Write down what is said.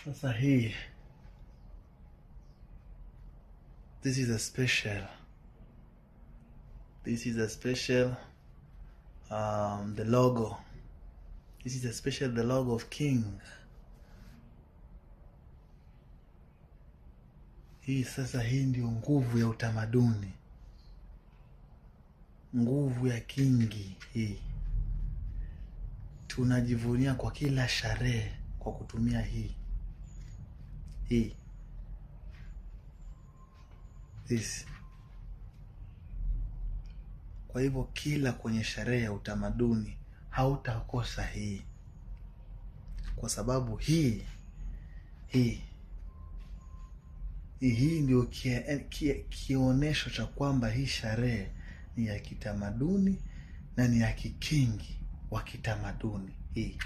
Sasa hii, this is a special the logo. This is a special the logo of King. Hii sasa, hii ndio nguvu ya utamaduni, nguvu ya Kingi. Hii tunajivunia kwa kila sherehe kwa kutumia hii this. Kwa hivyo kila kwenye sherehe ya utamaduni hautakosa hii, kwa sababu hii ndio kionesho cha kwamba hii sherehe ni ya kitamaduni na ni ya kikingi wa kitamaduni hii.